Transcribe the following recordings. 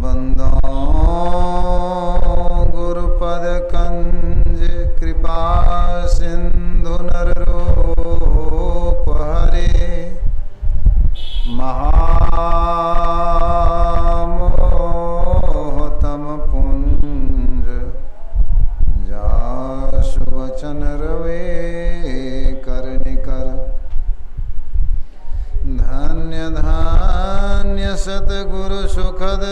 बंदो गुरुपद कंज कृपा सिंधु नररूप हरे महामोहतम पुंज जासु वचन रवे करनिकर धन्य धन्य सतगुरु सुखद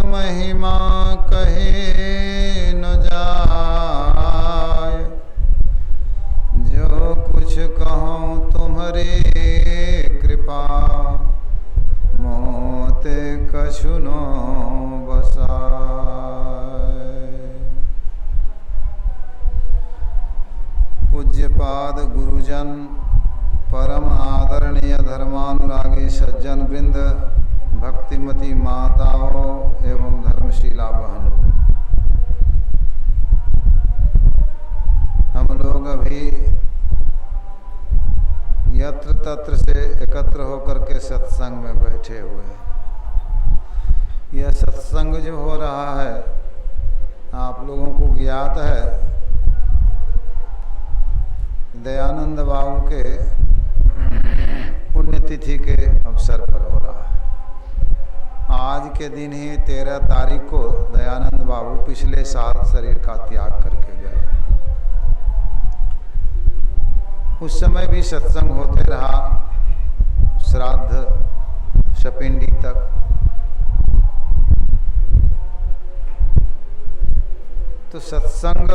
महिमा कहे न जाय। जो कुछ कहूँ तुम्हारे कृपा मोते कछु न बसाय। पूज्यपाद गुरुजन परम आदरणीय धर्मानुरागी सज्जन वृंद, भक्तिमती माताओं एवं धर्मशीला बहनों, हम लोग अभी यत्र तत्र से एकत्र होकर के सत्संग में बैठे हुए हैं। यह सत्संग जो हो रहा है आप लोगों को ज्ञात है, दयानंद बाबू के पुण्यतिथि के अवसर पर हो रहा है। आज के दिन ही 13 तारीख को दयानंद बाबू पिछले साल शरीर का त्याग करके गए। उस समय भी सत्संग होते रहा श्राद्ध शपिंडी तक। तो सत्संग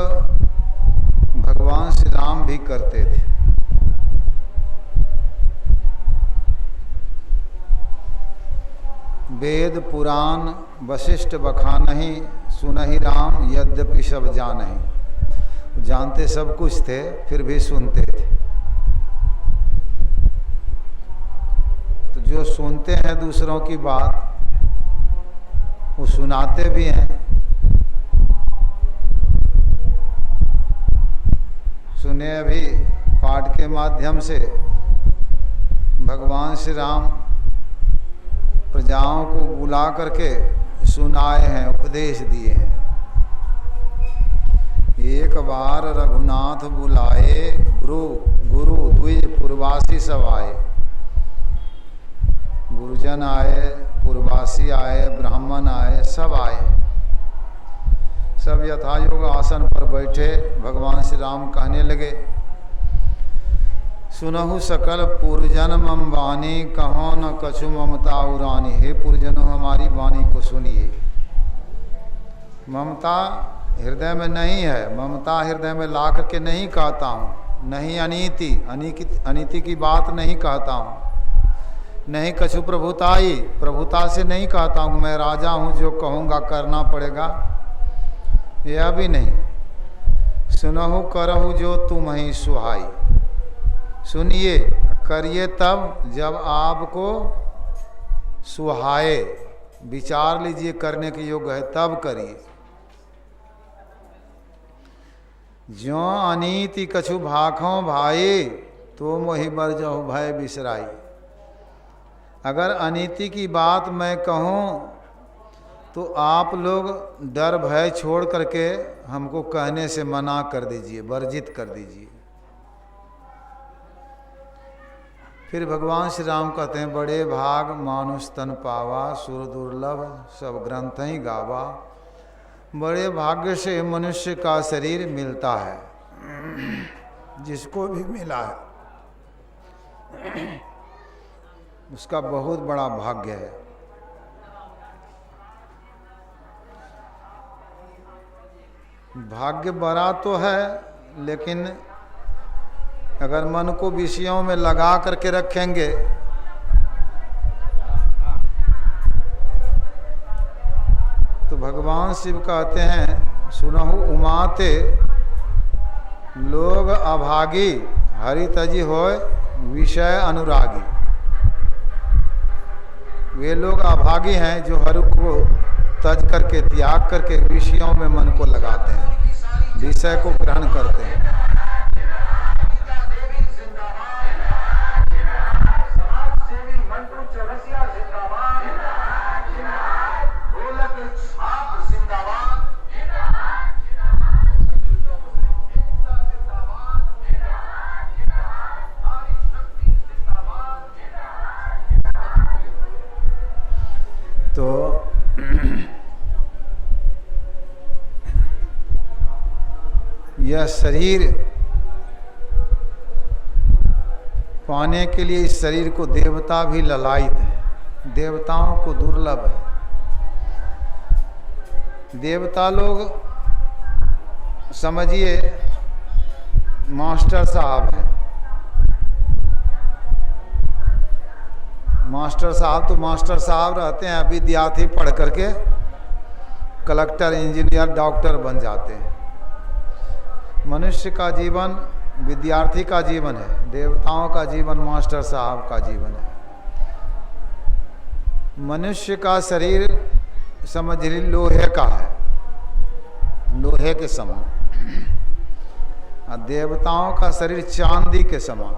भगवान श्री राम भी करते थे। वेद पुराण वशिष्ठ बखानहि सुनहि राम यद्यपि सब जानहि। जानते सब कुछ थे फिर भी सुनते थे। तो जो सुनते हैं दूसरों की बात वो सुनाते भी हैं। सुने अभी पाठ के माध्यम से भगवान श्री राम प्रजाओं को बुला करके सुनाए हैं, उपदेश दिए हैं। एक बार रघुनाथ बुलाए गुरु द्विज पुरवासी सब आए। गुरुजन आए, पुरवासी आए, ब्राह्मण आए, सब आए। सब यथायोग आसन पर बैठे। भगवान श्री राम कहने लगे, सुनहु सकल पुरजन मम वाणी, कहो न कछु ममता उरानी। हे पुरजनों हमारी वाणी को सुनिए। ममता हृदय में नहीं है, ममता हृदय में ला करके नहीं कहता हूँ। नहीं अनीति की बात नहीं कहता हूँ। नहीं कछु प्रभुताई, प्रभुता से नहीं कहता हूँ मैं राजा हूँ जो कहूँगा करना पड़ेगा, यह भी नहीं। सुनहु करहु जो तुम ही सुहाई। सुनिए करिए तब जब आपको सुहाए, विचार लीजिए करने के योग्य है तब करिए। जो अनीति कछु भाखों भाई, तो मोहि बर जाहु भय बिसराई। अगर अनीति की बात मैं कहूँ तो आप लोग डर भय छोड़ करके हमको कहने से मना कर दीजिए, वर्जित कर दीजिए। फिर भगवान श्री राम कहते हैं, बड़े भाग मानुष तन पावा, सुर दुर्लभ सब ग्रंथ ही गावा। बड़े भाग्य से मनुष्य का शरीर मिलता है। जिसको भी मिला है उसका बहुत बड़ा भाग्य है। भाग्य बड़ा तो है, लेकिन अगर मन को विषयों में लगा करके रखेंगे तो भगवान शिव कहते हैं, सुनहु उमाते लोग अभागी, हरि तजी होय विषय अनुरागी। वे लोग अभागी हैं जो हरि को तज करके त्याग करके विषयों में मन को लगाते हैं, विषय को ग्रहण करते हैं। यह शरीर पाने के लिए इस शरीर को देवता भी ललायित है, देवताओं को दुर्लभ है। देवता लोग समझिए मास्टर साहब हैं। मास्टर साहब तो मास्टर साहब रहते हैं, विद्यार्थी पढ़ करके कलेक्टर, इंजीनियर, डॉक्टर बन जाते हैं। मनुष्य का जीवन विद्यार्थी का जीवन है, देवताओं का जीवन मास्टर साहब का जीवन है। मनुष्य का शरीर समझ ली लोहे का है, लोहे के समान। और देवताओं का शरीर चांदी के समान।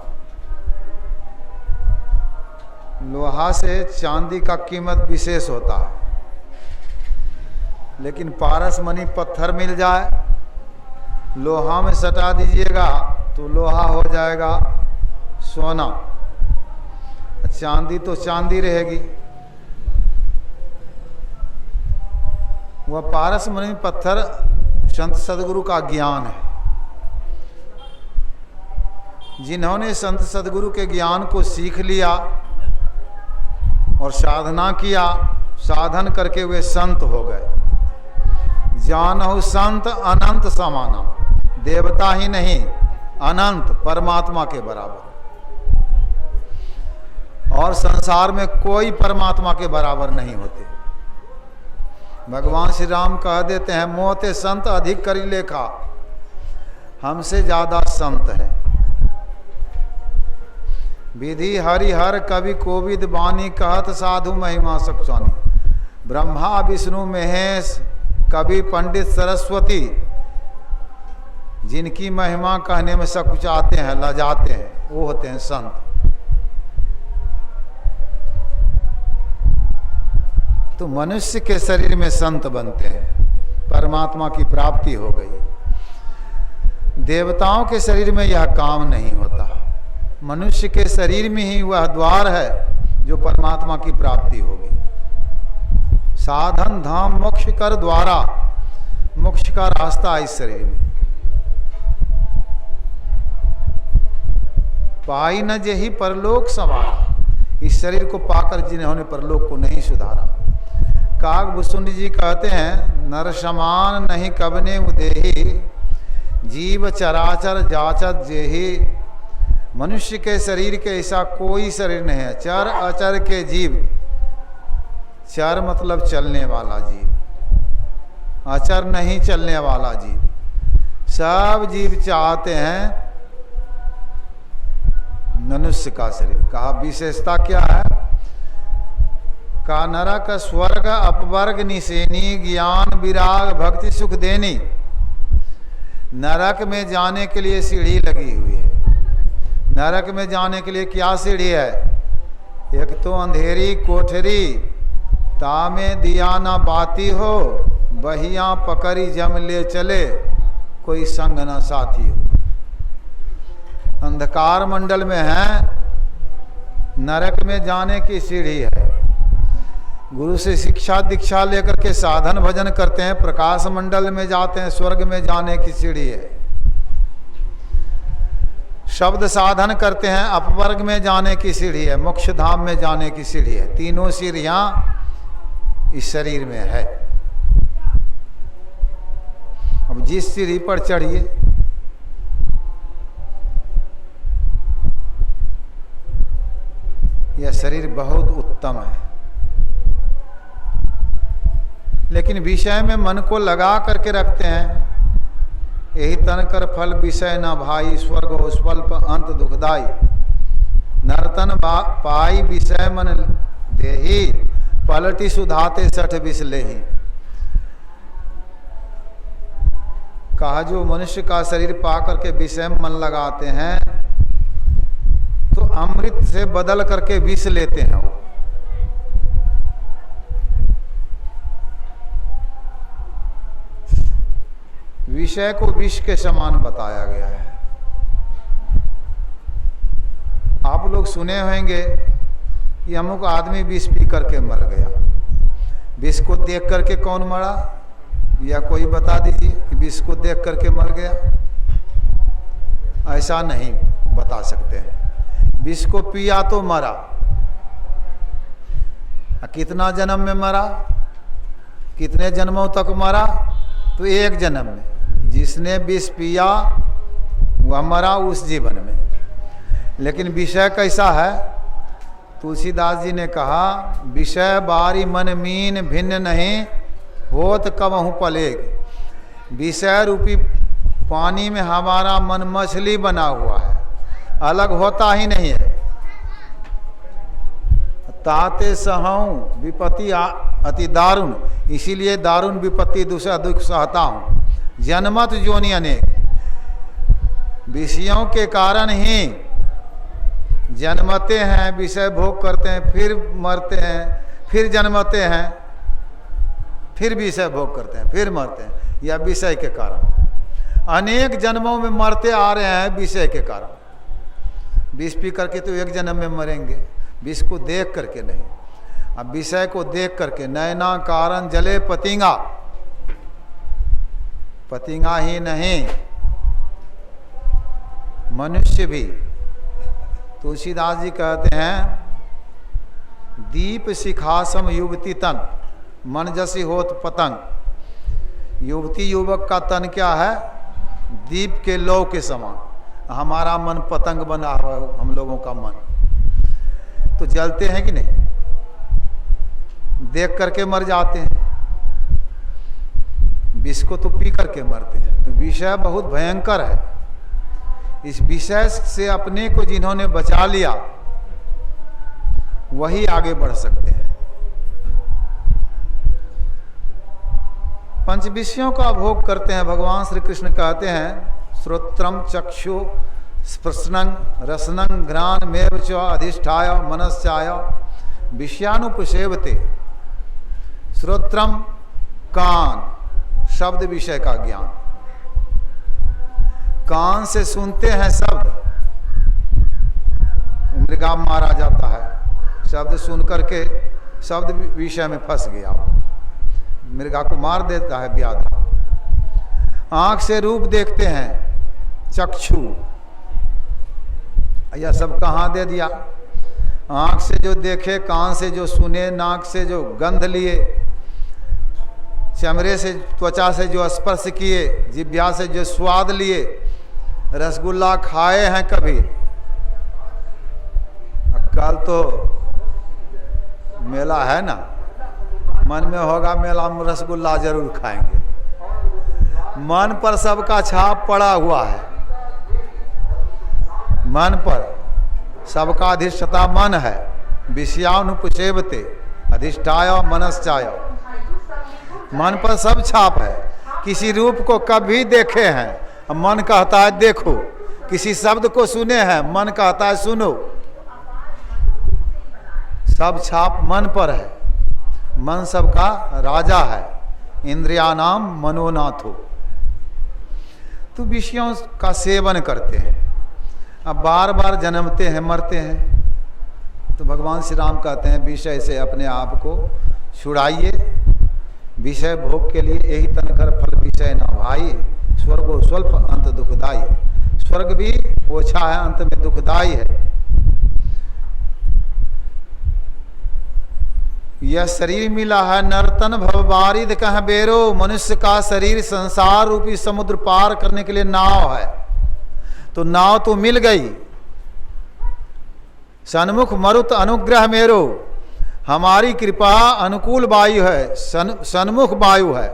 लोहा से चांदी का कीमत विशेष होता है, लेकिन पारसमणि पत्थर मिल जाए, लोहा में सटा दीजिएगा तो लोहा हो जाएगा सोना, चांदी तो चांदी रहेगी। वह पारसमणि पत्थर संत सदगुरु का ज्ञान है। जिन्होंने संत सदगुरु के ज्ञान को सीख लिया और साधना किया, साधन करके वे संत हो गए। जानहु संत अनंत समाना, देवता ही नहीं अनंत परमात्मा के बराबर। और संसार में कोई परमात्मा के बराबर नहीं होते। भगवान श्री राम कह देते हैं, मोते संत अधिक करी लेखा, हमसे ज्यादा संत हैं। विधि हरिहर कवि कोविद वाणी, कहत साधु महिमा सक्षानी। ब्रह्मा विष्णु महेश कवि पंडित सरस्वती, जिनकी महिमा कहने में सकुचाते हैं, लजाते हैं, वो होते हैं संत। तो मनुष्य के शरीर में संत बनते हैं, परमात्मा की प्राप्ति हो गई। देवताओं के शरीर में यह काम नहीं होता। मनुष्य के शरीर में ही वह द्वार है जो परमात्मा की प्राप्ति होगी। साधन धाम मोक्ष कर द्वारा, मोक्ष का रास्ता इस शरीर में। पाई न जेहि परलोक सवारा, इस शरीर को पाकर जिन्होंने परलोक को नहीं सुधारा। काकभूषुंड जी कहते हैं, नर समान नहीं कबने उदेहि, जीव चराचर जाचत जेहि। मनुष्य के शरीर के ऐसा कोई शरीर नहीं है। चर अचर के जीव, चर मतलब चलने वाला जीव, अचर नहीं चलने वाला जीव। सब जीव चाहते हैं मनुष्य का शरीर। कहा विशेषता क्या है? का नरक स्वर्ग अपवर्ग निसेनी, ज्ञान विराग भक्ति सुख देनी। नरक में जाने के लिए सीढ़ी लगी हुई है। नरक में जाने के लिए क्या सीढ़ी है? एक तो अंधेरी कोठरी, तामे दिया ना बाती हो, बहिया पकड़ी जम ले चले, कोई संग न साथी हो। अंधकार मंडल में है, नरक में जाने की सीढ़ी है। गुरु से शिक्षा दीक्षा लेकर के साधन भजन करते हैं, प्रकाश मंडल में जाते हैं, स्वर्ग में जाने की सीढ़ी है। शब्द साधन करते हैं, अपवर्ग में जाने की सीढ़ी है, मोक्ष धाम में जाने की सीढ़ी है। तीनों सीढ़ियां इस शरीर में है। अब जिस सीढ़ी पर चढ़िए, यह शरीर बहुत उत्तम है, लेकिन विषय में मन को लगा करके रखते हैं। यही तन कर फल विषय न भाई, स्वर्ग हो स्वल्प अंत दुखदाई। नर्तन पाई विषय मन देही, पलटी सुधाते सठ विष लेही। कहा जो मनुष्य का शरीर पा करके विषय में मन लगाते हैं, तो अमृत से बदल करके विष लेते हैं वो। विषय को विष के समान बताया गया है। आप लोग सुने होंगे कि अमुक आदमी विष पी करके मर गया। विष को देख करके कौन मरा? या कोई बता दीजिए कि विष को देख करके मर गया। ऐसा नहीं बता सकते हैं। विष को पिया तो मरा, कितना जन्म में मरा, कितने जन्मों तक मरा, तो एक जन्म में। जिसने विष पिया वह मरा उस जीवन में। लेकिन विषय कैसा है, तुलसीदास जी ने कहा विषय बारी मन मीन भिन्न नहीं होत कबहु पलेग। विषय रूपी पानी में हमारा मन मछली बना हुआ है, अलग होता ही नहीं है। ताते सहऊं विपत्ति अति दारुण, इसीलिए दारुण विपत्ति दूसरा दुख सहता हूं। जन्मत जोनि अनेक, विषयों के कारण ही जन्मते हैं, विषय भोग करते हैं, फिर मरते हैं, फिर जन्मते हैं, फिर विषय भोग करते हैं, फिर मरते हैं। यह विषय के कारण अनेक जन्मों में मरते आ रहे हैं, विषय के कारण। विष पी करके तो एक जन्म में मरेंगे, विष को देख करके नहीं। अब विषय को देख करके नैना कारण जले पतिंगा, पतिंगा ही नहीं मनुष्य भी। तुलसीदास जी कहते हैं दीप शिखासम युवती तन मन जैसी होत पतंग। युवती युवक का तन क्या है, दीप के लौ के समान। हमारा मन पतंग बना हुआ है, हम लोगों का मन तो जलते हैं कि नहीं, देख करके मर जाते हैं। विष को तो पी करके मरते हैं। तो विषय बहुत भयंकर है। इस विषय से अपने को जिन्होंने बचा लिया वही आगे बढ़ सकते हैं। पंच विषयों का भोग करते हैं। भगवान श्री कृष्ण कहते हैं श्रोत्रम चक्षु स्पर्शनं रसनं घ्राण मेव च अधिष्ठाय मनस्याय विषयानुपसेवते। श्रोत्रम कान, शब्द विषय का ज्ञान, कान से सुनते हैं शब्द। मृगा मारा जाता है, शब्द सुन करके शब्द विषय में फंस गया, मृगा को मार देता है व्याधा। आंख से रूप देखते हैं, चक्षु, यह सब कहाँ दे दिया। आंख से जो देखे, कान से जो सुने, नाक से जो गंध लिए, चमड़े से त्वचा से जो स्पर्श किए, जिह्वा से जो स्वाद लिए। रसगुल्ला खाए हैं कभी, कल तो मेला है ना, मन में होगा मेला में रसगुल्ला जरूर खाएंगे। मन पर सबका छाप पड़ा हुआ है, मन पर सबका अधिष्ठता मन है। विषयानुपसेवते अधिष्ठाय मनश्चाय, मन पर सब छाप है। किसी रूप को कभी देखे हैं, मन कहता है देखो। किसी शब्द को सुने हैं, मन कहता है सुनो। सब छाप मन पर है। मन सबका राजा है, इंद्रियानाम मनोनाथो। तो विषयों का सेवन करते हैं, अब बार बार जन्मते हैं, मरते हैं। तो भगवान श्री राम कहते हैं विषय से अपने आप को छुड़ाइए। विषय भोग के लिए यही तनकर फल विषय न भाई, स्वर्गो स्वल्प अंत दुखदाई। स्वर्ग भी ओछा है, अंत में दुखदाई है। यह शरीर मिला है नर्तन भवबारिद कह बेरो। मनुष्य का शरीर संसार रूपी समुद्र पार करने के लिए नाव है। तो नाव तो मिल गई, सन्मुख मरुत अनुग्रह मेरो। हमारी कृपा अनुकूल वायु है, सन्मुख वायु है।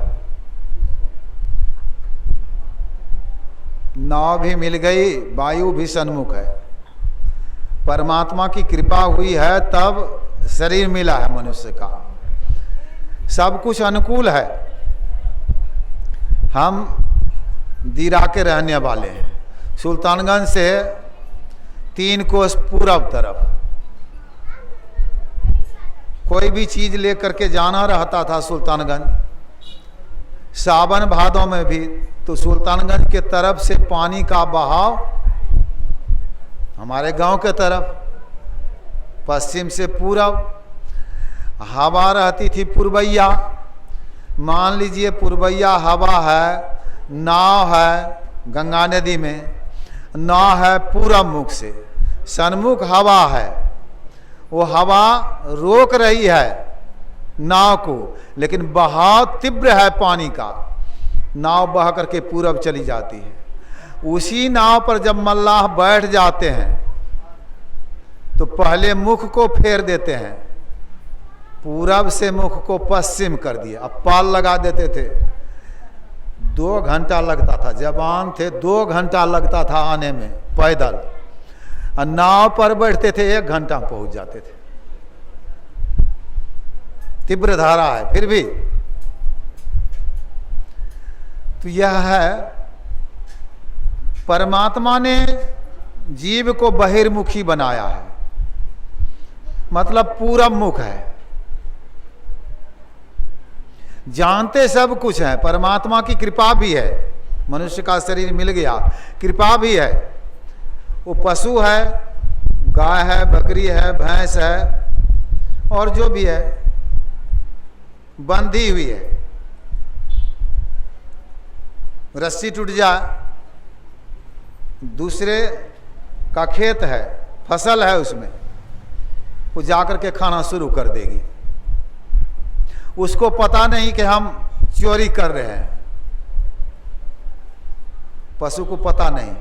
नाव भी मिल गई, वायु भी सन्मुख है। परमात्मा की कृपा हुई है तब शरीर मिला है मनुष्य का। सब कुछ अनुकूल है। हम दीरा के रहने वाले हैं। सुल्तानगंज से 3 कोस पूरब तरफ कोई भी चीज लेकर के जाना रहता था सुल्तानगंज। सावन भादों में भी तो सुल्तानगंज के तरफ से पानी का बहाव हमारे गांव के तरफ, पश्चिम से पूरब। हवा रहती थी पूर्वैया। मान लीजिए पूर्वैया हवा है, नाव है गंगा नदी में, नाव है पूरब मुख से, सन्मुख हवा है, वो हवा रोक रही है नाव को, लेकिन बहाव तीव्र है पानी का, नाव बह करके पूरब चली जाती है। उसी नाव पर जब मल्लाह बैठ जाते हैं तो पहले मुख को फेर देते हैं, पूरब से मुख को पश्चिम कर दिया। अब पाल लगा देते थे, 2 घंटा लगता था, जवान थे 2 घंटा लगता था आने में पैदल, और नाव पर बैठते थे 1 घंटा पहुंच जाते थे। तीव्र धारा है फिर भी। तो यह है, परमात्मा ने जीव को बहिर्मुखी बनाया है, मतलब पूरब मुख है। जानते सब कुछ है, परमात्मा की कृपा भी है, मनुष्य का शरीर मिल गया, कृपा भी है। वो पशु है, गाय है, बकरी है, भैंस है, और जो भी है बंधी हुई है। रस्सी टूट जाए, दूसरे का खेत है, फसल है, उसमें वो जाकर के खाना शुरू कर देगी। उसको पता नहीं कि हम चोरी कर रहे हैं, पशु को पता नहीं,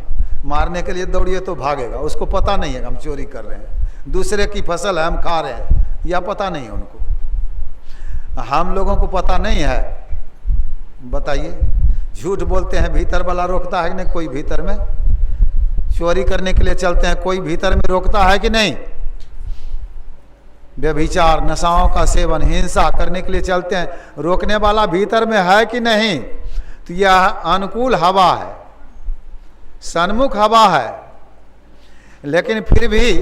मारने के लिए दौड़िए तो भागेगा, उसको पता नहीं है कि हम चोरी कर रहे हैं, दूसरे की फसल है हम खा रहे हैं, यह पता नहीं है उनको। हम लोगों को पता नहीं है, बताइए, झूठ बोलते हैं, भीतर वाला रोकता है कि नहीं? कोई भीतर में चोरी करने के लिए चलते हैं, कोई भीतर में रोकता है कि नहीं? व्यभिचार, नशाओं का सेवन, हिंसा करने के लिए चलते हैं, रोकने वाला भीतर में है कि नहीं? तो यह अनुकूल हवा है, सन्मुख हवा है, लेकिन फिर भी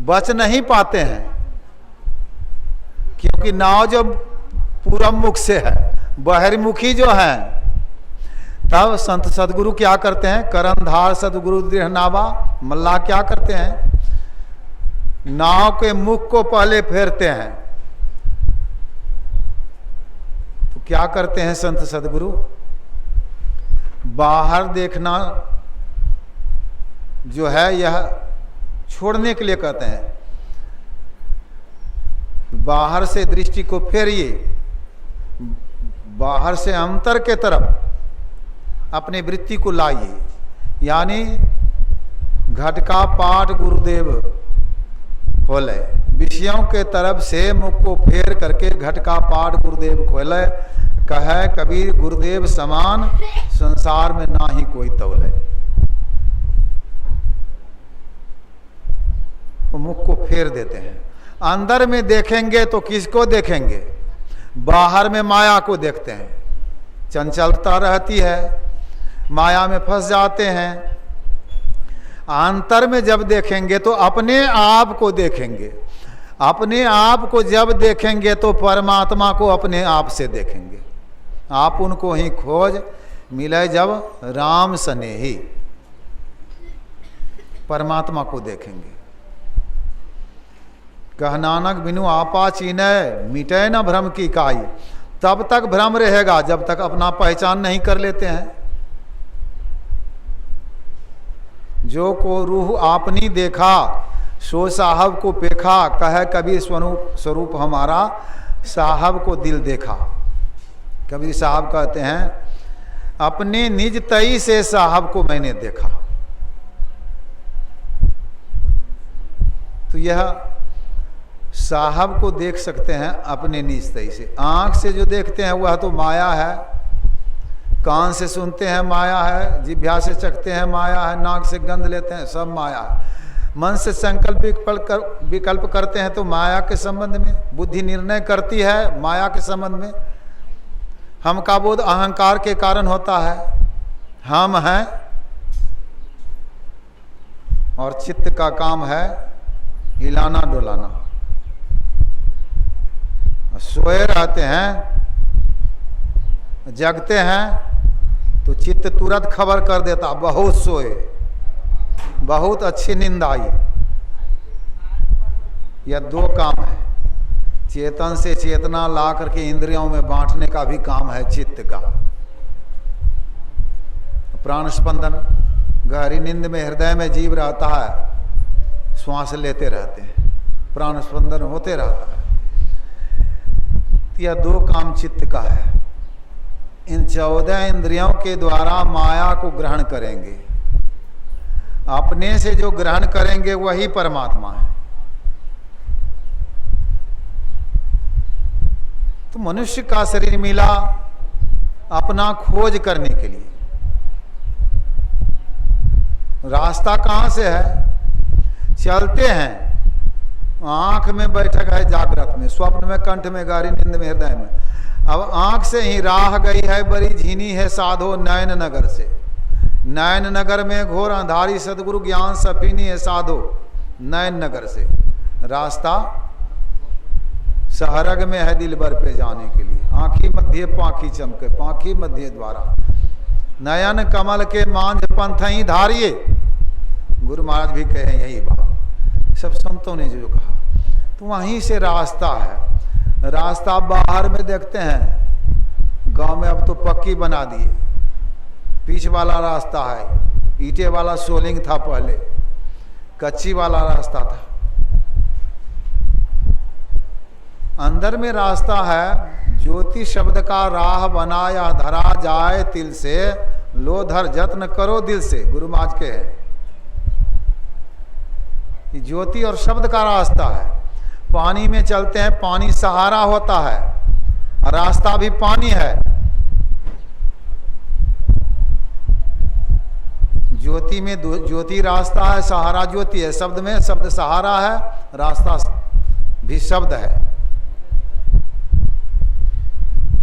बच नहीं पाते हैं, क्योंकि नाव जो पूरब मुख से है, बहिर्मुखी जो है। तब संत सदगुरु क्या करते हैं? करंधार सदगुरु दृढ़ नावा, मल्लाह क्या करते हैं? नाव के मुख को पहले फेरते हैं। तो क्या करते हैं संत सदगुरु? बाहर देखना जो है यह छोड़ने के लिए कहते हैं, बाहर से दृष्टि को फेरिए, बाहर से अंतर के तरफ अपनी वृत्ति को लाइए, यानी घट का पाठ गुरुदेव खोले, विषयों के तरफ से मुख को फेर करके घट का पाठ गुरुदेव खोले। कहे कबीर गुरुदेव समान संसार में ना ही कोई तौले। वो मुख को फेर देते हैं। अंदर में देखेंगे तो किसको देखेंगे? बाहर में माया को देखते हैं, चंचलता रहती है, माया में फंस जाते हैं। अंतर में जब देखेंगे तो अपने आप को देखेंगे, अपने आप को जब देखेंगे तो परमात्मा को अपने आप से देखेंगे। आप उनको ही खोज मिले जब राम स्नेही, परमात्मा को देखेंगे। कह नानक बिनु आपा चीने मिटे न भ्रम की काई। तब तक भ्रम रहेगा जब तक अपना पहचान नहीं कर लेते हैं। जो को रूह आपनी देखा सो साहब को पेखा, कहे कबीर स्वरूप हमारा साहब को दिल देखा। कबीर साहब कहते हैं अपने निज तई से साहब को मैंने देखा। तो यह साहब को देख सकते हैं अपने निज तई से। आंख से जो देखते हैं वह तो माया है, कान से सुनते हैं माया है, जिह्वा से चखते हैं माया है, नाक से गंध लेते हैं सब माया है। मन से संकल्प विकल्प करते हैं तो माया के संबंध में, बुद्धि निर्णय करती है माया के संबंध में। हम का बोध अहंकार के कारण होता है, हम हैं, और चित्त का काम है हिलाना डुलाना। सोए रहते हैं, जगते हैं तो चित्त तुरंत खबर कर देता बहुत सोए, बहुत अच्छी नींद आई। यह दो काम है, चेतन से चेतना ला करके इंद्रियों में बांटने का भी काम है चित्त का। प्राण स्पंदन, गहरी नींद में हृदय में जीव रहता है, श्वास लेते रहते हैं, प्राण स्पंदन होते रहता है। यह दो काम चित्त का है। इन 14 इंद्रियों के द्वारा माया को ग्रहण करेंगे, अपने से जो ग्रहण करेंगे वही परमात्मा है। तो मनुष्य का शरीर मिला अपना खोज करने के लिए। रास्ता कहां से है? चलते हैं, आंख में बैठक है जागृत में, स्वप्न में, कंठ में, गहरी नींद में, हृदय में। अब आंख से ही राह गई है बड़ी झीनी है साधो नयन नगर से। नयन नगर में घोर अंधारी सदगुरु ज्ञान सफीनी है साधो नयन नगर से। रास्ता सहरग में है दिलबर पे जाने के लिए। आंखी मध्य पाखी चमके, पाखी मध्य द्वारा नयन कमल के मांझ पंथ ही धारिये। गुरु महाराज भी कहे यही बात, सब संतों ने जो कहा। तो वहीं से रास्ता है। रास्ता बाहर में देखते हैं, गांव में अब तो पक्की बना दिए, पीछ वाला रास्ता है, ईंटे वाला सोलिंग था, पहले कच्ची वाला रास्ता था। अंदर में रास्ता है, ज्योति शब्द का राह बनाया धरा जाए तिल से, लो धर जत्न करो दिल से। गुरु महाराज के है ज्योति और शब्द का रास्ता है। पानी में चलते हैं, पानी सहारा होता है, रास्ता भी पानी है। ज्योति में ज्योति रास्ता है, सहारा ज्योति है। शब्द में शब्द सहारा है, रास्ता भी शब्द है।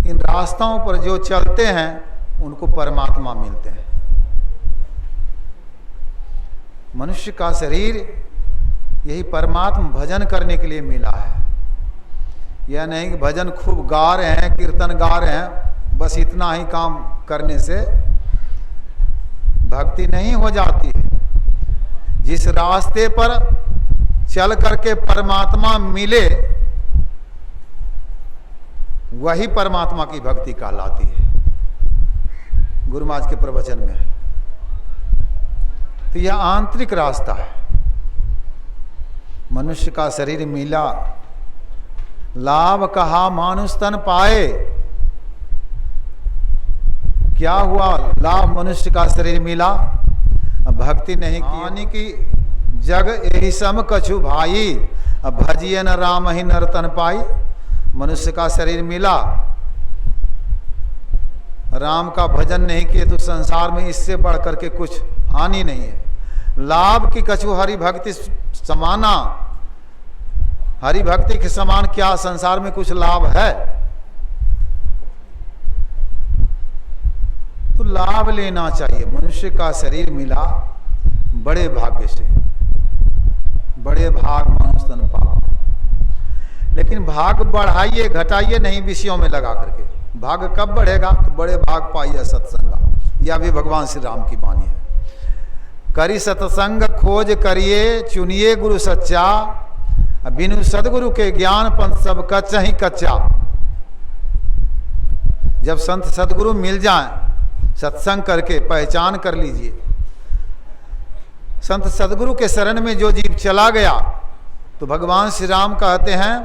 इन रास्तों पर जो चलते हैं उनको परमात्मा मिलते हैं। मनुष्य का शरीर यही परमात्मा भजन करने के लिए मिला है। यह नहीं कि भजन खूब गा रहे हैं, कीर्तन गा रहे हैं, बस इतना ही काम करने से भक्ति नहीं हो जाती है। जिस रास्ते पर चल करके परमात्मा मिले वही परमात्मा की भक्ति कहलाती है। गुरु महाराज के प्रवचन में है। तो यह आंतरिक रास्ता है। मनुष्य का शरीर मिला, लाभ कहा मानुष तन पाए। क्या हुआ? लाभ मनुष्य का शरीर मिला, अब भक्ति नहीं की, यानी कि जग यही सम कछु भाई, अब भजिए न राम ही नर तन पाई। मनुष्य का शरीर मिला, राम का भजन नहीं किए तो संसार में इससे बढ़ करके कुछ हानि नहीं है। लाभ की कछु हरि भक्ति समाना, हरि भक्ति के समान क्या संसार में कुछ लाभ है? तो लाभ लेना चाहिए। मनुष्य का शरीर मिला बड़े भाग्य से, बड़े भाग मानुष तन पाओ। लेकिन भाग बढ़ाइए घटाइए नहीं विषयों में लगा करके। भाग कब बढ़ेगा? तो बड़े भाग पाइए सत्संगा। यह भी भगवान श्री राम की वाणी है। करी सत्संग खोज करिए, चुनिए गुरु सच्चा, बिनु सदगुरु के ज्ञान पंथ सब कच्चा ही कच्चा। जब संत सदगुरु मिल जाएं, सत्संग करके पहचान कर लीजिए। संत सदगुरु के शरण में जो जीव चला गया तो भगवान श्री राम कहते हैं,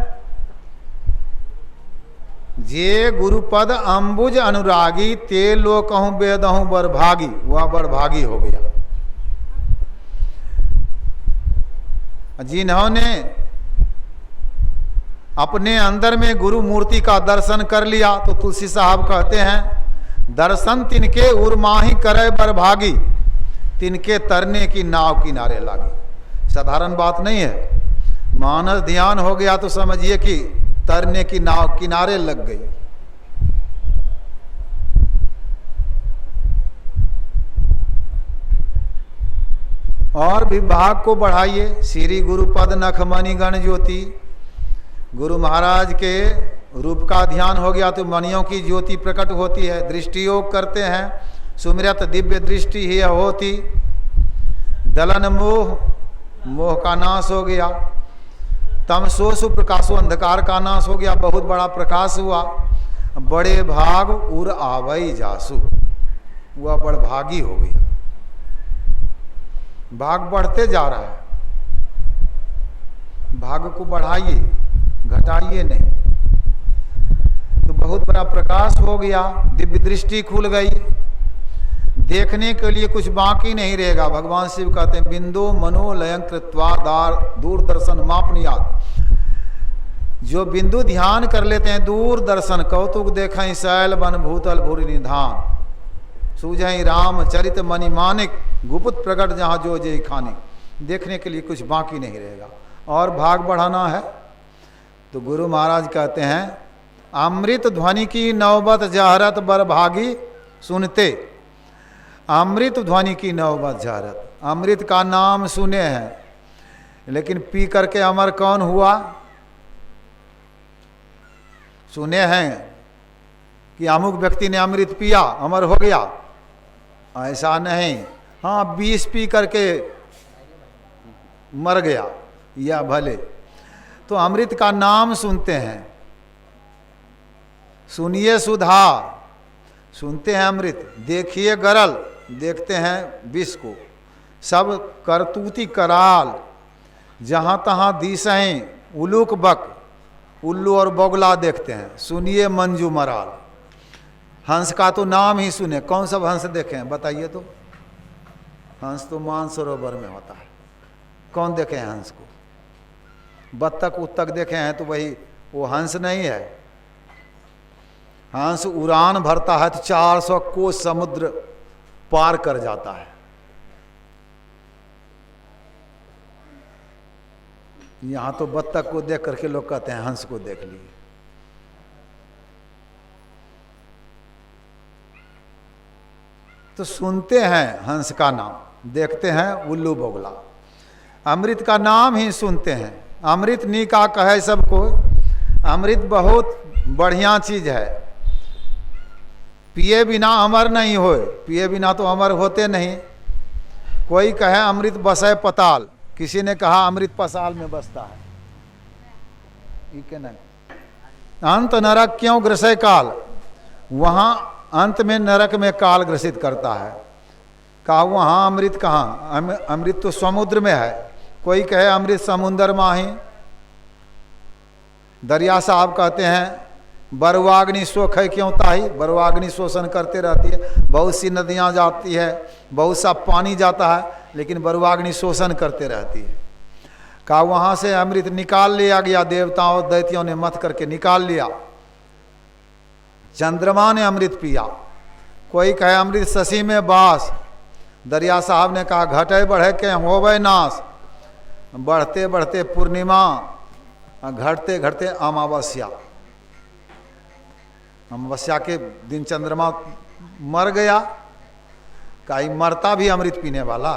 जे गुरुपद अंबुज अनुरागी, ते लोकहूं बेदहूं बरभागी। वह बरभागी हो गया। जिन्होंने अपने अंदर में गुरु मूर्ति का दर्शन कर लिया तो तुलसी साहब कहते हैं, दर्शन तिनके उर्माही करे बरभागी, तिनके तरने की नाव किनारे लागी। साधारण बात नहीं है। मानस ध्यान हो गया तो समझिए कि तरने की नाव किनारे लग गई। और भी भाग को बढ़ाइए। श्री गुरुपद नखमणि गण ज्योति। गुरु महाराज के रूप का ध्यान हो गया तो मणियों की ज्योति प्रकट होती है। दृष्टि योग करते हैं, सुमिरत दिव्य दृष्टि ही होती। दलन मोह, मोह का नाश हो गया। तमसो सुप्रकाशो, अंधकार का नाश हो गया, बहुत बड़ा प्रकाश हुआ। बड़े भाग उर आवई जासु, वह बड़भागी हो गया। भाग बढ़ते जा रहा है, भाग को बढ़ाइए, घटाइए नहीं। तो बहुत बड़ा प्रकाश हो गया, दिव्य दृष्टि खुल गई, देखने के लिए कुछ बाकी नहीं रहेगा। भगवान शिव कहते हैं बिंदु मनोलयं कृत्वा दूरदर्शन मापनीयात्। जो बिंदु ध्यान कर लेते हैं, दूरदर्शन कौतुक देखें शैल बन भूतल भूरि निधान, सूझई राम चरित मणि मानिक, गुप्त प्रकट जहाँ जो जय खानिक। देखने के लिए कुछ बाकी नहीं रहेगा। और भाग बढ़ाना है तो गुरु महाराज कहते हैं अमृत ध्वनि की नौबत जहरत बर भागी सुनते। अमृत ध्वनि की नौबत जहरत, अमृत का नाम सुने हैं, लेकिन पी करके अमर कौन हुआ? सुने हैं कि अमुक व्यक्ति ने अमृत पिया अमर हो गया, ऐसा नहीं। हाँ, 20 पी करके मर गया या भले। तो अमृत का नाम सुनते हैं, सुनिए सुधा, सुनते हैं अमृत, देखिए गरल, देखते हैं विष को। सब करतूती कराल, जहाँ तहाँ दिशें उलूक बक, उल्लू और बगुला देखते हैं। सुनिए मंजू मराल, हंस का तो नाम ही सुने। कौन सा हंस देखे हैं बताइए तो? हंस तो मानसरोवर में होता है, कौन देखे हैं हंस को? बत्तख उत्तक देखे हैं तो वही वो हंस नहीं है। हंस उड़ान भरता है तो 400 कोस समुद्र पार कर जाता है। यहां तो बत्तख को देख करके लोग कहते हैं हंस को देख लिए। तो सुनते हैं हंस का नाम, देखते हैं उल्लू बगुला, अमृत का नाम ही सुनते हैं। अमृत नी का कहे सबको, अमृत बहुत बढ़िया चीज है। पिए बिना अमर नहीं होए, पिए बिना तो अमर होते नहीं। कोई कहे अमृत बसे पताल, किसी ने कहा अमृत पसाल में बसता है, नहीं। अंत नरक क्यों ग्रसे काल, वहां अंत में नरक में काल ग्रसित करता है। कहा वहां अमृत कहाँ, अमृत तो समुद्र में है। कोई कहे अमृत समुद्र माही। दरिया साहब कहते हैं बरुआग्नि शोक है क्यों ताही, बरुआग्नि शोषण करते रहती है। बहुत सी नदियां जाती है, बहुत सा पानी जाता है, लेकिन बरुआग्नि शोषण करते रहती है। कहा वहां से अमृत निकाल लिया गया, देवताओं और दैत्यों ने मत करके निकाल लिया। चंद्रमा ने अमृत पिया। कोई कहे अमृत शशि में बास। दरिया साहब ने कहा घटे बढ़े के होवे नाश, बढ़ते बढ़ते पूर्णिमा, घटते घटते अमावस्या। अमावस्या के दिन चंद्रमा मर गया। कहीं मरता भी अमृत पीने वाला।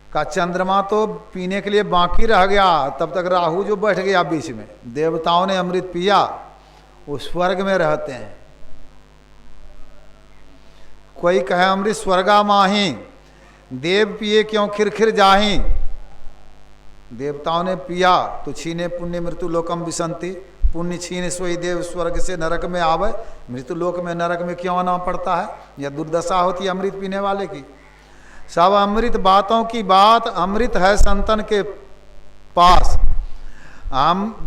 का चंद्रमा तो पीने के लिए बाकी रह गया, तब तक राहु जो बैठ गया बीच में। देवताओं ने अमृत पिया, वो स्वर्ग में रहते हैं। कोई कहे अमृत स्वर्गा माही, देव पिए क्यों खिरखिर जाही। देवताओं ने पिया तो छीने पुण्य मृत्यु लोकम विसंति, पुण्य छीन सोई देव स्वर्ग से नरक में आवे। मृत्यु लोक में नरक में क्यों आना पड़ता है? यह दुर्दशा होती है अमृत पीने वाले की। सब अमृत बातों की बात, अमृत है संतन के पास।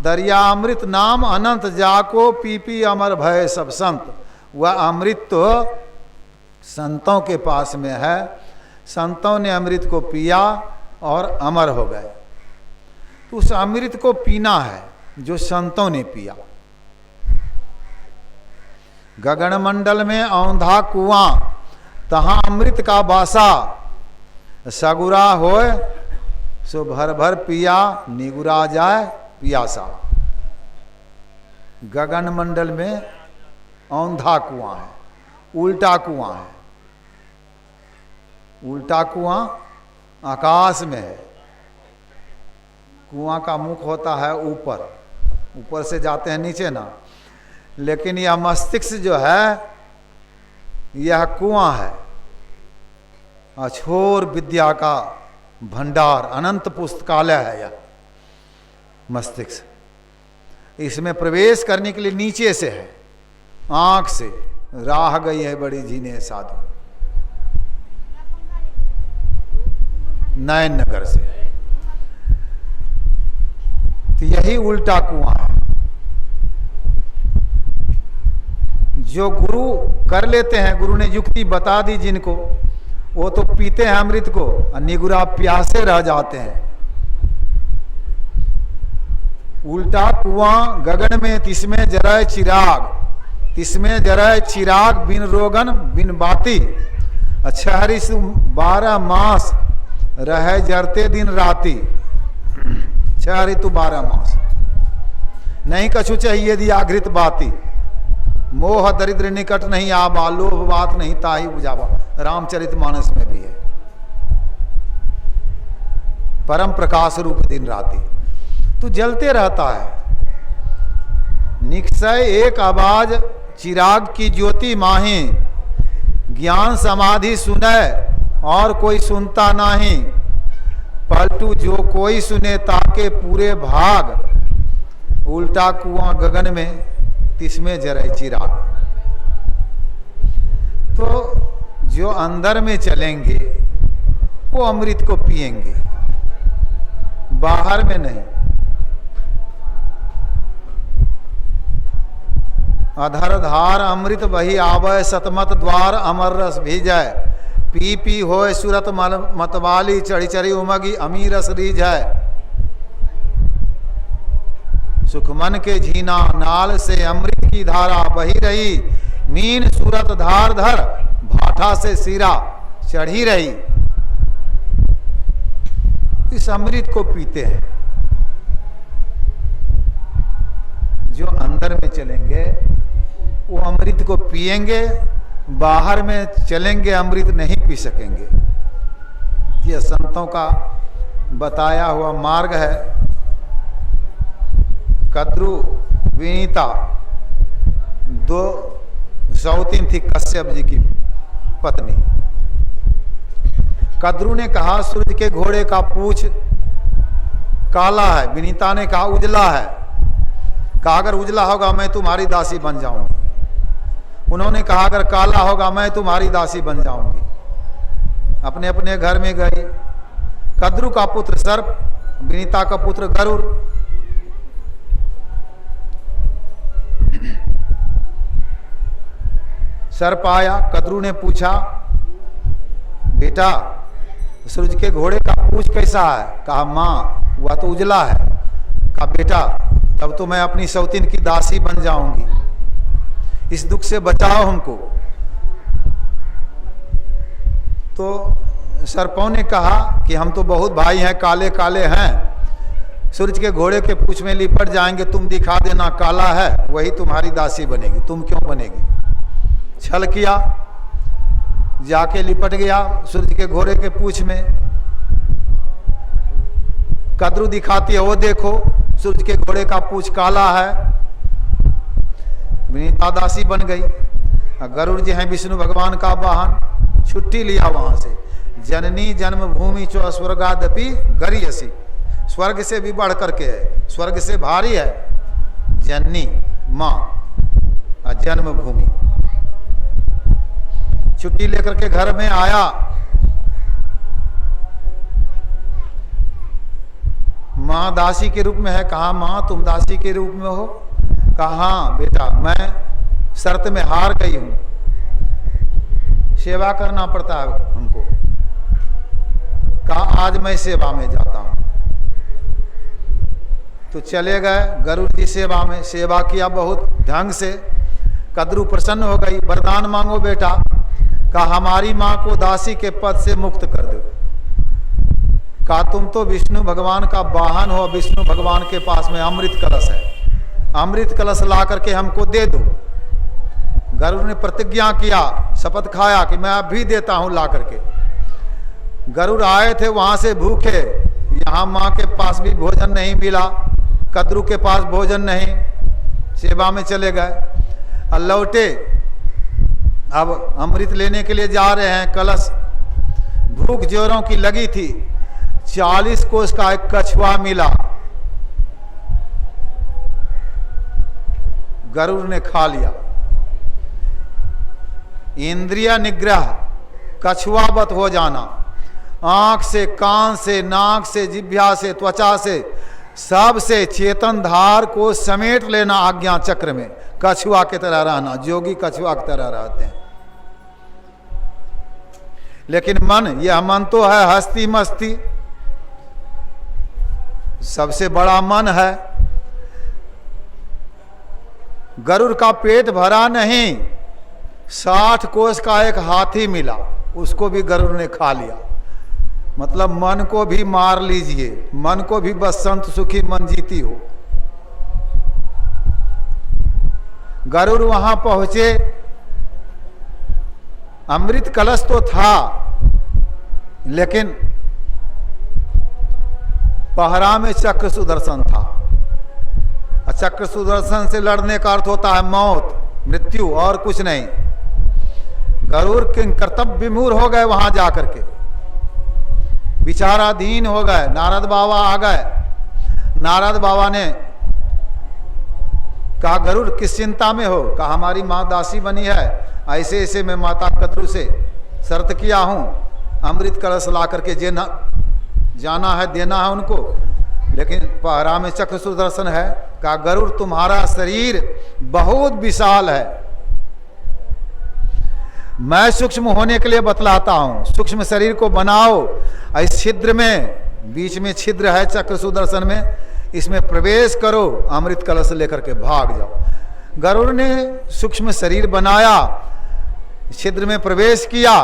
दरिया अमृत नाम अनंत, जाको पी पी अमर भय सब संत। वह अमृत तो संतों के पास में है। संतों ने अमृत को पिया और अमर हो गए। तो उस अमृत को पीना है जो संतों ने पिया। गगन मंडल में औंधा कुआं, तहां अमृत का बासा। सगुरा होए सो भर भर पिया, निगुरा जाए पियासा। गगन मंडल में औंधा कुआं है, उल्टा कुआं है। उल्टा कुआं आकाश में है। कुआं का मुख होता है ऊपर, ऊपर से जाते हैं नीचे ना। लेकिन यह मस्तिष्क जो है यह कुआं है, अछोर विद्या का भंडार, अनंत पुस्तकालय है यह मस्तिष्क। इसमें प्रवेश करने के लिए नीचे से है, आंख से राह गई है बड़ी जीने साधु। नयन नगर से। तो यही उल्टा कुआं है। जो गुरु कर लेते हैं, गुरु ने युक्ति बता दी जिनको, वो तो पीते हैं अमृत को, और निगुरा प्यासे रह जाते हैं। उल्टा कुआं गगन में तिसमें जरय चिराग, तिसमें जरय चिराग बिन रोगन बिन बाती, अच्छा हरिश 12 मास रहे जरते दिन राती। 6 ऋतु 12 मास, नहीं कछु चाहिए दिया घृत बाती, मोह दरिद्र निकट नहीं आवा, लोभ बात नहीं ताही बुझावा। रामचरितमानस में भी है। परम प्रकाश रूप दिन राती, तो जलते रहता है। निक्षय एक आवाज चिराग की ज्योति माही, ज्ञान समाधि सुने और कोई सुनता नहीं, पलटू जो कोई सुने ताके पूरे भाग। उल्टा कुआं गगन में तिसमें जरे चिराग। तो जो अंदर में चलेंगे वो अमृत को पिएंगे, बाहर में नहीं। अधर धार अमृत बही आवय, सतमत द्वार अमर रस भीजय, पी पी होय सुरत मतवाली, चढ़ी चढ़ी उमगी अमीर रस रीझय। सुखमन के झीना नाल से अमृत की धारा बही रही, मीन सूरत धार धर भाठा से सिरा चढ़ी रही। इस अमृत को पीते हैं। जो अंदर में चलेंगे वो अमृत को पिएंगे, बाहर में चलेंगे अमृत नहीं पी सकेंगे। यह संतों का बताया हुआ मार्ग है। कद्रु विनीता 2 सौतीन थी कश्यप जी की पत्नी। कद्रु ने कहा सूरज के घोड़े का पूछ काला है, विनीता ने कहा उजला है। कहा अगर उजला होगा मैं तुम्हारी दासी बन जाऊंगी। उन्होंने कहा अगर काला होगा मैं तुम्हारी दासी बन जाऊंगी। अपने अपने घर में गई। कद्रु का पुत्र सर्प, विनीता का पुत्र गरुड़। सर्प आया, कद्रु ने पूछा बेटा सूरज के घोड़े का पूछ कैसा है? कहा मां वह तो उजला है। कहा बेटा तब तो मैं अपनी सौतीन की दासी बन जाऊंगी, इस दुख से बचाओ हमको। तो सर्पों ने कहा कि हम तो बहुत भाई हैं, काले काले हैं, सूरज के घोड़े के पूछ में लिपट जाएंगे, तुम दिखा देना काला है, वही तुम्हारी दासी बनेगी। तुम क्यों बनेगी? छल किया, जाके लिपट गया सूरज के घोड़े के पूछ में। कद्रु दिखाती है वो देखो सूरज के घोड़े का पूछ काला है। विनीता दासी बन गई। गरुड़ जी हैं विष्णु भगवान का वाहन। छुट्टी लिया वहां से। जननी जन्मभूमि चो स्वर्गादपि गरियसी, स्वर्ग से भी बढ़ करके है, स्वर्ग से भारी है जननी मां और जन्मभूमि। छुट्टी लेकर के घर में आया। मां दासी के रूप में है। कहा मां तुम दासी के रूप में हो? कहा हाँ बेटा मैं शर्त में हार गई हूं, सेवा करना पड़ता है हमको। कहा आज मैं सेवा में जाता हूं। तो चले गए गरुड़ जी सेवा में। सेवा किया बहुत ढंग से। कद्रु प्रसन्न हो गई। वरदान मांगो बेटा। कहा हमारी मां को दासी के पद से मुक्त कर दो। कहा तुम तो विष्णु भगवान का वाहन हो, विष्णु भगवान के पास में अमृत कलश है, अमृत कलश ला करके हमको दे दो। गरुड़ ने प्रतिज्ञा किया, शपथ खाया कि मैं अब भी देता हूं ला करके। गरुड़ आए थे वहां से भूखे, यहां मां के पास भी भोजन नहीं मिला, कद्रु के पास भोजन नहीं, सेवा में चले गए और लौटे। अब अमृत लेने के लिए जा रहे हैं। कलश भूख जोरों की लगी थी। 40 कोस का एक कछुआ मिला, गरुड़ ने खा लिया। इंद्रिय निग्रह, कछुआवत हो जाना। आंख से, कान से, नाक से, जिह्वा से, त्वचा से, सब से चेतन धार को समेट लेना आज्ञा चक्र में, कछुआ की तरह रहना। जोगी कछुआ की तरह रहते हैं। लेकिन मन, यह मन तो है हस्ती मस्ती, सबसे बड़ा मन है। गरुड़ का पेट भरा नहीं, 60 कोस का एक हाथी मिला, उसको भी गरुड़ ने खा लिया। मतलब मन को भी मार लीजिए, मन को भी बस संत सुखी मन जीती हो। गरुड़ वहां पहुंचे, अमृत कलश तो था, लेकिन पहरा में चक्र सुदर्शन था। चक्र सुदर्शन से लड़ने का अर्थ होता है मौत, मृत्यु, और कुछ नहीं। गरुड़ के कर्तव्य विमूढ़ हो गए, वहां जाकर के विचाराधीन हो गए। नारद बाबा आ गए। नारद बाबा ने कहा, गरुड़ किस चिंता में हो? कहा, हमारी माँ दासी बनी है, ऐसे ऐसे मैं माता कद्रू से शर्त किया हूं, अमृत कलश ला करके जाना है, देना है उनको, लेकिन पहरा में चक्र सुदर्शन है। कहा, गरुड़ तुम्हारा शरीर बहुत विशाल है, मैं सूक्ष्म होने के लिए बतलाता हूं, सूक्ष्म शरीर को बनाओ। इस छिद्र में, बीच में छिद्र है चक्र सुदर्शन में, इसमें प्रवेश करो, अमृत कलश लेकर के भाग जाओ। गरुड़ ने सूक्ष्म शरीर बनाया, छिद्र में प्रवेश किया,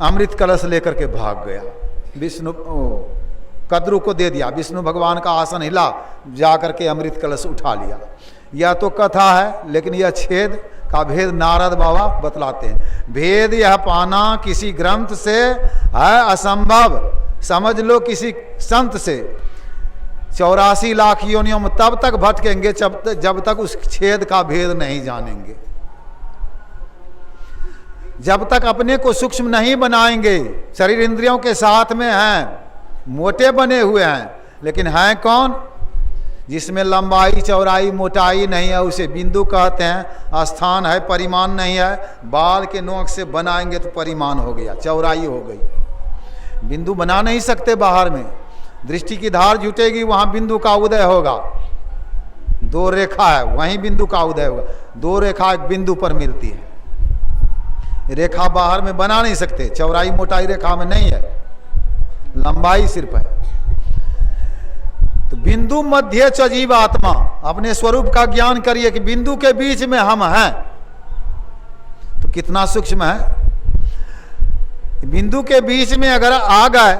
अमृत कलश लेकर के भाग गया। विष्णु कद्रू को दे दिया, विष्णु भगवान का आसन हिला, जाकर के अमृत कलश उठा लिया। यह तो कथा है, लेकिन यह छेद का भेद नारद बाबा बतलाते हैं। भेद यह पाना किसी ग्रंथ से है असंभव, समझ लो किसी संत से। 84 लाख योनियों में तब तक भटकेंगे जब तक उस छेद का भेद नहीं जानेंगे, जब तक अपने को सूक्ष्म नहीं बनाएंगे। शरीर इंद्रियों के साथ में हैं, मोटे बने हुए हैं, लेकिन हैं कौन? जिसमें लंबाई चौड़ाई मोटाई नहीं है, उसे बिंदु कहते हैं। स्थान है, परिमाण नहीं है। बाल के नोक से बनाएंगे तो परिमाण हो गया, चौड़ाई हो गई। बिंदु बना नहीं सकते बाहर में, दृष्टि की धार जुटेगी, वहां बिंदु का उदय होगा। 2 रेखा है, वहीं बिंदु का उदय होगा। 2 रेखा एक बिंदु पर मिलती है। रेखा बाहर में बना नहीं सकते, चौड़ाई मोटाई रेखा में नहीं है, लंबाई सिर्फ है। तो बिंदु मध्य च जीव आत्मा, अपने स्वरूप का ज्ञान करिए कि बिंदु के बीच में हम हैं। तो कितना सूक्ष्म है। बिंदु के बीच में अगर आ गए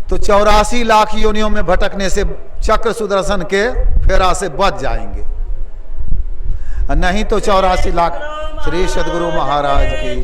तो 84 लाख योनियों में भटकने से, चक्र सुदर्शन के फेरा से बच जाएंगे, नहीं तो 84 लाख। श्री सद्गुरु महाराज की।